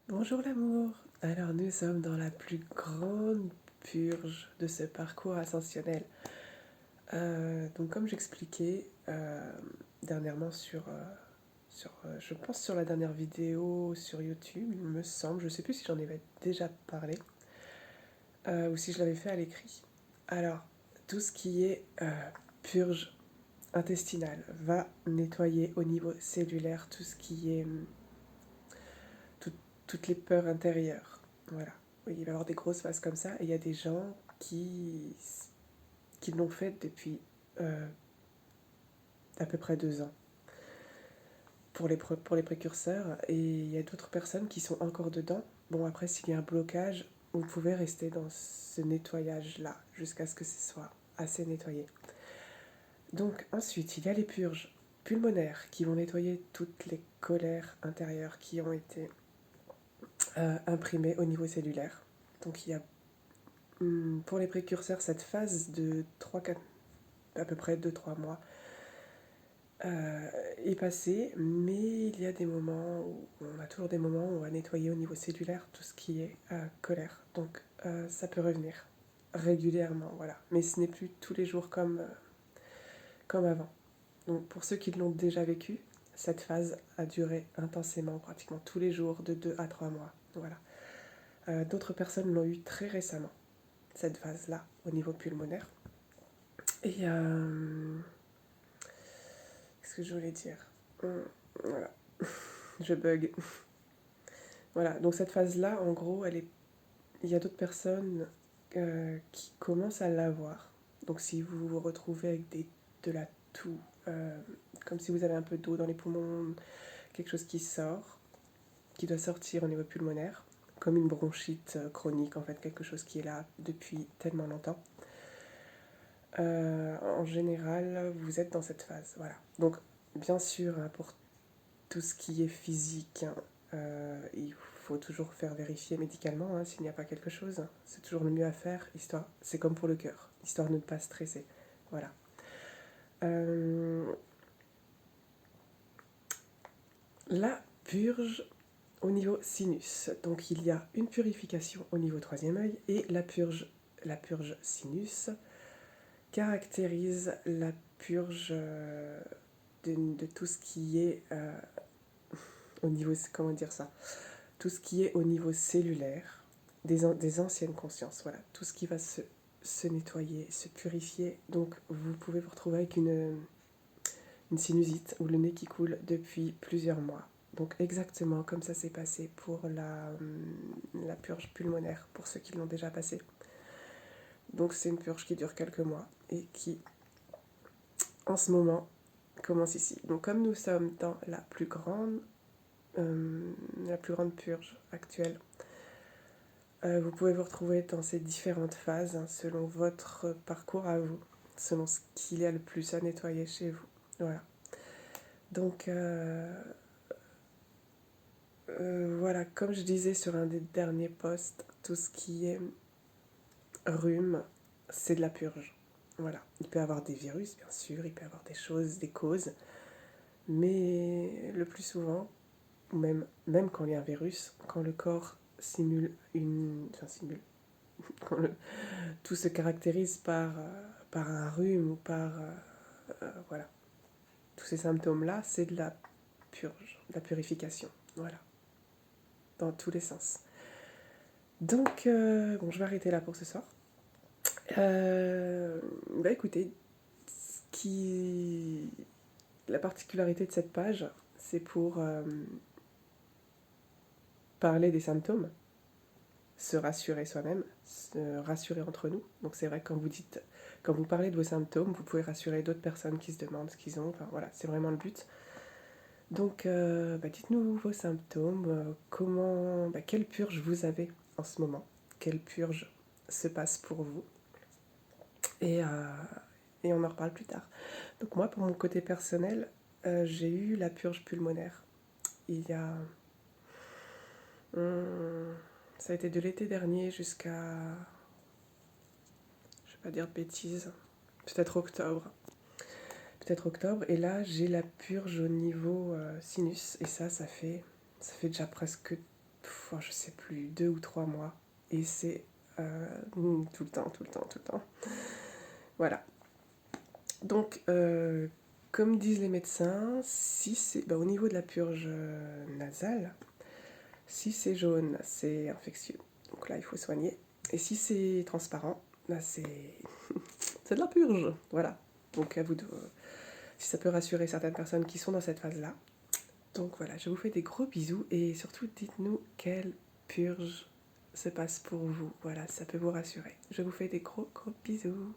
Bonjour l'amour. Alors nous sommes dans la plus grande purge de ce parcours ascensionnel. Donc comme j'expliquais dernièrement je pense sur la dernière vidéo sur YouTube, il me semble, je ne sais plus si j'en avais déjà parlé ou si je l'avais fait à l'écrit. Alors tout ce qui est purge intestinale va nettoyer au niveau cellulaire tout ce qui est tout- toutes les peurs intérieures. Voilà. Oui, il va y avoir des grosses phases comme ça. Et il y a des gens qui l'ont fait depuis euh, à peu près 2 ans pour les précurseurs. Et il y a d'autres personnes qui sont encore dedans. Bon, après, s'il y a un blocage, vous pouvez rester dans ce nettoyage-là jusqu'à ce que ce soit assez nettoyé. Donc ensuite, il y a les purges pulmonaires qui vont nettoyer toutes les colères intérieures qui ont été imprimées au niveau cellulaire. Donc il y a pour les précurseurs cette phase de 3-4, à peu près 2-3 mois est passée, mais il y a des moments où on a toujours des moments où on va nettoyer au niveau cellulaire tout ce qui est colère. Donc ça peut revenir régulièrement, voilà. Mais ce n'est plus tous les jours comme avant. Donc pour ceux qui l'ont déjà vécu, cette phase a duré intensément, pratiquement tous les jours, de 2 à 3 mois. Voilà. D'autres personnes l'ont eu très récemment, cette phase-là, au niveau pulmonaire. Et qu'est-ce que je voulais dire? Voilà, je bug. Voilà, donc cette phase-là, en gros, il y a d'autres personnes qui commencent à l'avoir. Donc si vous vous retrouvez avec de la toux, euh, comme si vous avez un peu d'eau dans les poumons, quelque chose qui sort, qui doit sortir au niveau pulmonaire, comme une bronchite chronique, en fait, quelque chose qui est là depuis tellement longtemps. En général, vous êtes dans cette phase, voilà. Donc, bien sûr, hein, pour tout ce qui est physique, hein, il faut toujours faire vérifier médicalement hein, s'il n'y a pas quelque chose. C'est toujours le mieux à faire, histoire. C'est comme pour le cœur, histoire de ne pas stresser. Voilà. Euh, la purge au niveau sinus. Donc il y a une purification au niveau troisième œil et la purge sinus caractérise la purge de tout ce qui est au niveau, comment dire ça, tout ce qui est au niveau cellulaire, des anciennes consciences, voilà, tout ce qui va se nettoyer, se purifier. Donc vous pouvez vous retrouver avec une sinusite ou le nez qui coule depuis plusieurs mois. Donc exactement comme ça s'est passé pour la purge pulmonaire, pour ceux qui l'ont déjà passé. Donc c'est une purge qui dure quelques mois et qui, en ce moment, commence ici. Donc comme nous sommes dans la plus grande purge actuelle, vous pouvez vous retrouver dans ces différentes phases hein, selon votre parcours à vous, selon ce qu'il y a le plus à nettoyer chez vous. Voilà. Donc voilà, comme je disais sur un des derniers posts, tout ce qui est rhume, c'est de la purge. Voilà. Il peut y avoir des virus, bien sûr, il peut y avoir des choses, des causes, mais le plus souvent, même quand il y a un virus, quand le corps simule enfin, simule, quand tout se caractérise par un rhume ou par. Voilà. Tous ces symptômes-là, c'est de la purge, de la purification. Voilà. Dans tous les sens. Donc, bon, je vais arrêter là pour ce soir. Bah écoutez, qui... la particularité de cette page, c'est pour parler des symptômes, se rassurer soi-même, se rassurer entre nous. Donc c'est vrai que quand vous parlez de vos symptômes, vous pouvez rassurer d'autres personnes qui se demandent ce qu'ils ont. Enfin voilà, c'est vraiment le but. Donc bah, dites-nous vos symptômes, quelle purge vous avez en ce moment, quelle purge se passe pour vous, et, euh, et on en reparle plus tard. Donc moi, pour mon côté personnel, j'ai eu la purge pulmonaire. Il y a... hum, ça a été de l'été dernier jusqu'à... Je vais pas dire de bêtises. Peut-être octobre. Peut-être octobre. Et là, j'ai la purge au niveau sinus. Et ça fait déjà presque je sais plus, 2 ou 3 mois. Et c'est tout le temps, tout le temps, tout le temps. Voilà. Donc, comme disent les médecins, si c'est au niveau de la purge nasale, si c'est jaune, c'est infectieux. Donc là, il faut soigner. Et si c'est transparent, là, c'est de la purge. Voilà. Donc à vous de... si ça peut rassurer certaines personnes qui sont dans cette phase-là. Donc voilà, je vous fais des gros bisous et surtout dites-nous quelle purge se passe pour vous. Voilà, ça peut vous rassurer. Je vous fais des gros bisous.